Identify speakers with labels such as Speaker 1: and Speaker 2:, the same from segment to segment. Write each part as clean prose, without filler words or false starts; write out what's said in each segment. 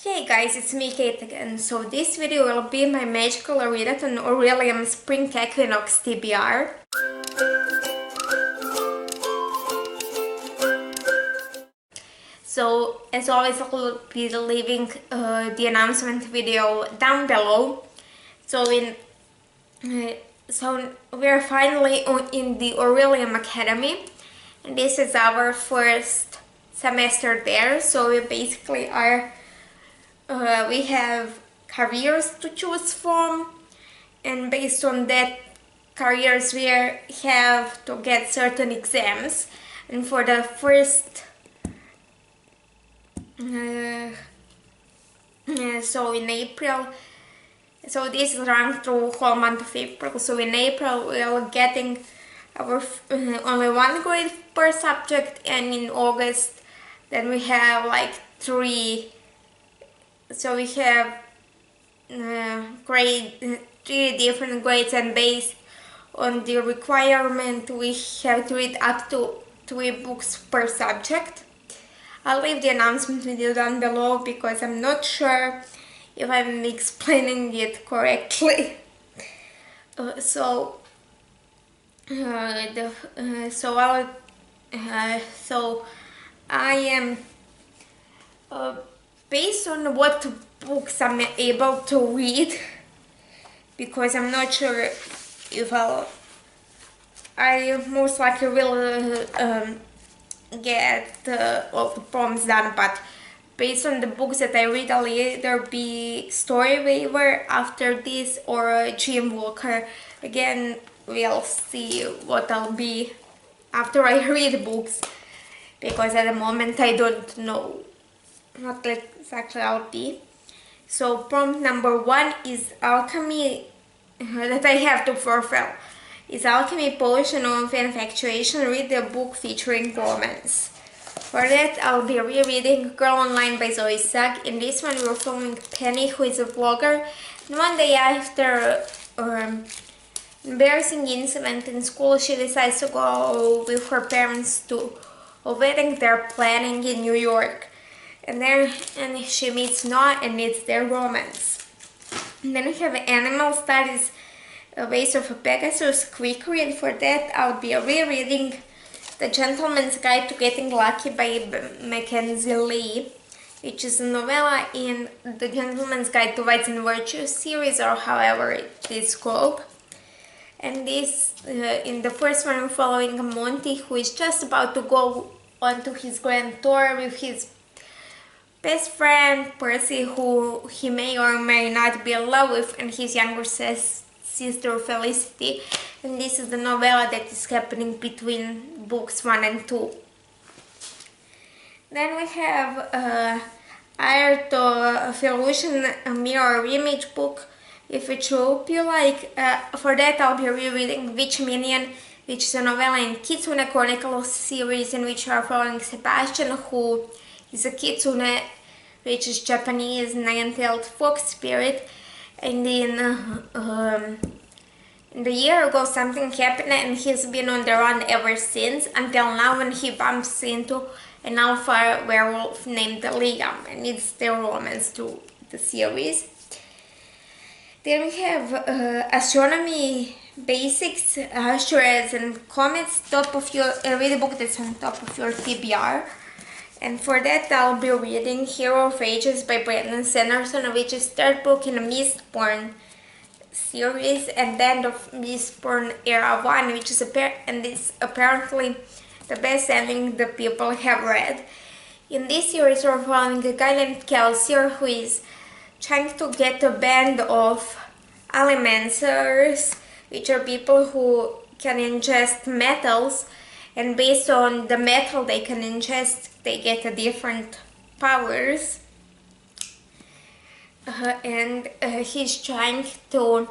Speaker 1: Hey guys, it's me Kate again. So this video will be my Magical Readathon Orilium Spring Equinox TBR. So as always, I will be leaving the announcement video down below. So we're finally in the Orilium Academy, and this is our first semester there. So we basically are. We have careers to choose from, and based on that careers we have to get certain exams. And for the first so in April, so this is run through whole month of April. So in April we are getting our only one grade per subject, and in August then we have like three. So we have three different grades, and based on the requirement we have to read up to 3 books per subject. I'll leave the announcement video down below because I'm not sure if I'm explaining it correctly. So I am based on what books I'm able to read, because I'm not sure if I most likely will get all the poems done, but based on the books that I read, I'll either be Story Waiver after this or Dream Walker. Again, we'll see what I'll be after I read books, because at the moment I don't know what exactly I'll be. So prompt number 1 is alchemy that I have to fulfill. Is alchemy, potion, of infatuation. Read the book featuring romance. For that, I'll be rereading Girl Online by Zoe Sugg. In this one, we're following Penny, who is a vlogger. And one day after embarrassing incident in school, she decides to go with her parents to a wedding they're planning in New York. And she meets Noah, and it's their romance. And then we have Animal Studies, Ways of a Pegasus quick read. For that, I'll be rereading The Gentleman's Guide to Getting Lucky by Mackenzie Lee, which is a novella in the Gentleman's Guide to Vice and Virtue series, or however it is called. And this, in the first one, we're following Monty, who is just about to go on to his grand tour with his best friend Percy, who he may or may not be in love with, and his younger sister Felicity. And this is the novella that is happening between books 1 and 2. Then we have Art of Illusion, a mirror image book, if which hope you like. For that, I'll be rereading Witch Minion, which is a novella in Kitsune Chronicles series, in which we are following Sebastian, who is a kitsune, which is Japanese nine-tailed fox spirit. And in the year ago something happened, and he's been on the run ever since, until now, when he bumps into an alpha werewolf named Liam, and it's their romance to the series. Then we have Astronomy Basics, Asteroids and Comets, read a book that's on top of your TBR. And for that, I'll be reading Hero of Ages by Brandon Sanderson, which is 3rd book in the Mistborn series, and then the Mistborn Era 1, which is apparently the best ending the people have read. In this series, we're following a guy named Kelsier, who is trying to get a band of alimenters, which are people who can ingest metals, and based on the metal they can ingest, they get different powers. And he's trying to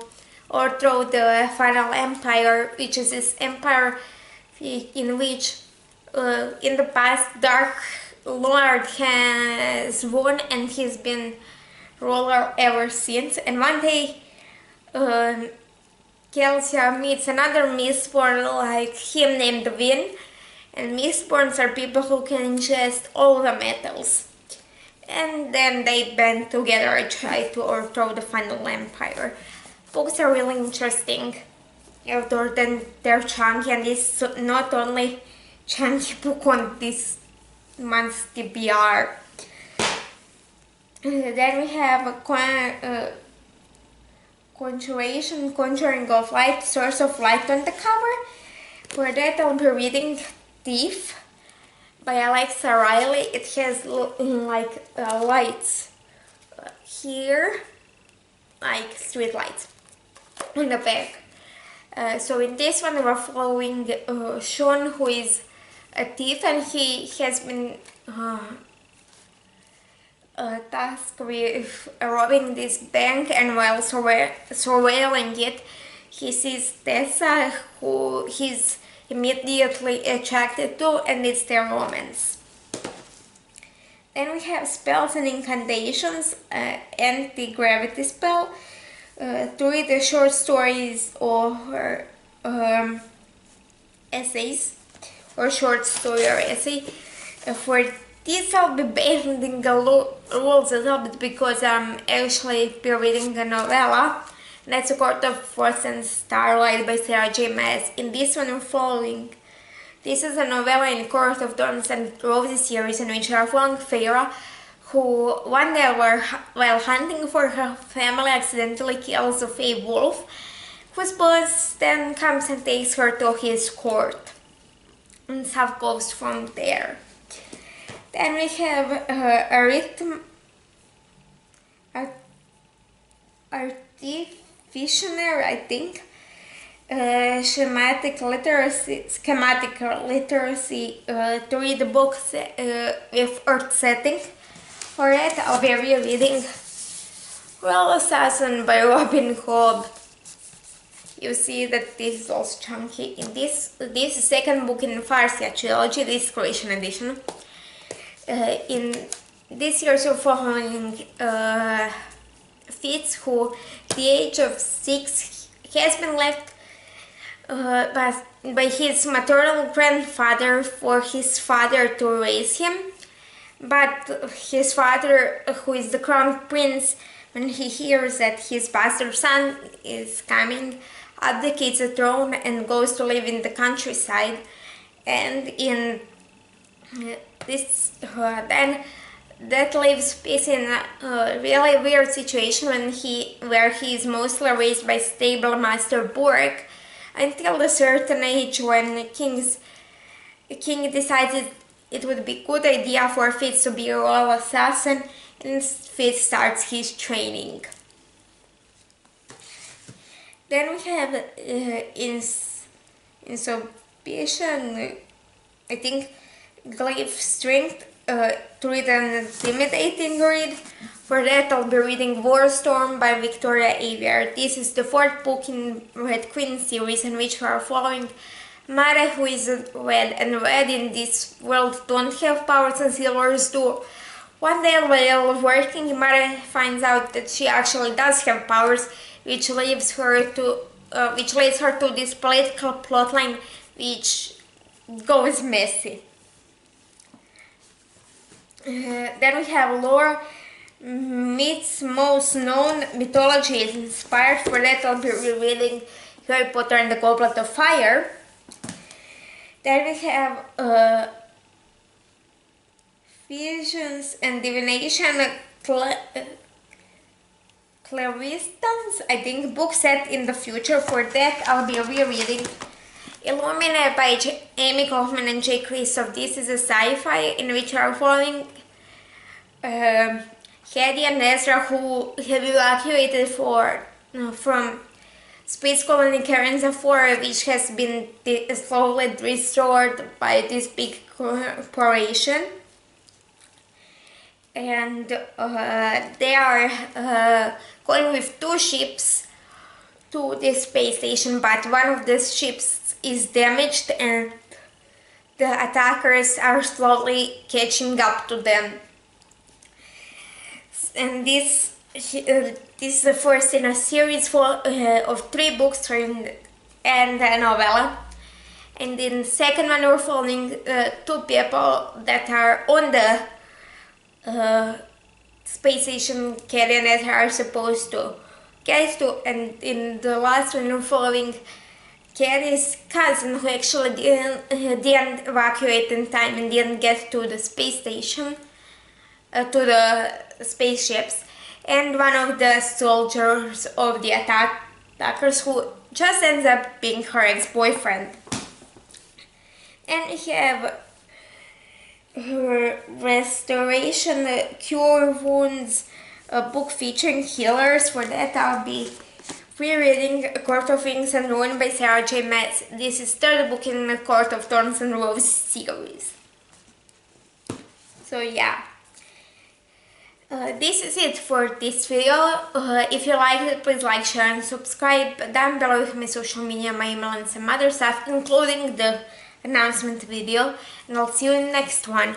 Speaker 1: overthrow the Final Empire, which is this empire in which in the past Dark Lord has won, and he's been ruler ever since. And one day Kelsia meets another Mistborn like him named Vin, and Mistborns are people who can ingest all the metals. and then they band together and try to overthrow the final empire. Books are really interesting, other than they're chunky, and it's not only chunky book on this month's TBR. Then we have a Conjuring of Light, Source of Light on the cover. For that I'll be reading Thief by Alexa Riley. It has like lights here, like street lights on the back. So in this one we're following Sean, who is a thief, and he has been tasked with robbing this bank, and while surveilling it, he sees Tessa, who he's immediately attracted to, and it's their romance. Then we have Spells and Incantations, Anti-Gravity Spell, to read the short stories or essays, or short story or essay. For this I'll be bending the rules a little bit because I'm actually reading a novella. That's A Court of Frost and Starlight by Sarah J. Maas. In this one I'm following. This is a novella in Court of Thorns and Roses series in which we are following Feyre, who one day while hunting for her family accidentally kills a fey wolf, whose boss then comes and takes her to his court. And stuff goes from there. Then we have Artifitioner, I think. Schematic literacy to read the books with Earth setting. For that I'll be rereading Royal Assassin by Robin Hobb. You see that this is also chunky. In this second book in Farsia trilogy, this Croatian edition. In this year so following Fitz, who at the age of 6 has been left by his maternal grandfather for his father to raise him, but his father, who is the crown prince, when he hears that his bastard son is coming, abdicates the throne and goes to live in the countryside. And in this then that leaves Peace in a really weird situation where he is mostly raised by stable master Borg, until a certain age when the king decided it would be a good idea for Fitz to be a royal assassin, and Fitz starts his training. Then we have Insubmission, I think, Glaive Strength, to read an intimidating read. For that I'll be reading Warstorm by Victoria Aveyard. This is the 4th book in Red Queen series, in which we are following Mare, who is red, and red in this world don't have powers and silvers do. One day while working, Mare finds out that she actually does have powers, which leads her to this political plotline which goes messy. Then we have Lore Myths Most Known Mythology is Inspired. For that I'll be rereading Harry Potter and the Goblet of Fire. Then we have Visions and Divination Claristans, I think, book set in the future. For that I'll be rereading Illumina by Amy Kaufman and Jay Kristoff. This is a sci-fi in which we are following Hedy and Ezra, who have evacuated from Space Colony Carenza 4, which has been slowly restored by this big corporation. And they are going with 2 ships to this space station, but one of the ships is damaged and the attackers are slowly catching up to them. And this is the first in a series of 3 books and a novella. And in the second one we're following 2 people that are on the space station Carrie and Etta are supposed to get to, and in the last one we're following Carrie's cousin who actually didn't evacuate in time and didn't get to the space station, to the spaceships, and one of the soldiers of the attackers who just ends up being her ex-boyfriend. And we have her Restoration Cure Wounds book featuring healers. For that I'll be rereading Court of Wings and Ruin by Sarah J. Maas. This is third book in the Court of Thorns and Roses series. So yeah. This is it for this video. If you liked it, please like, share and subscribe. Down below with my social media, my email and some other stuff, including the announcement video. And I'll see you in the next one.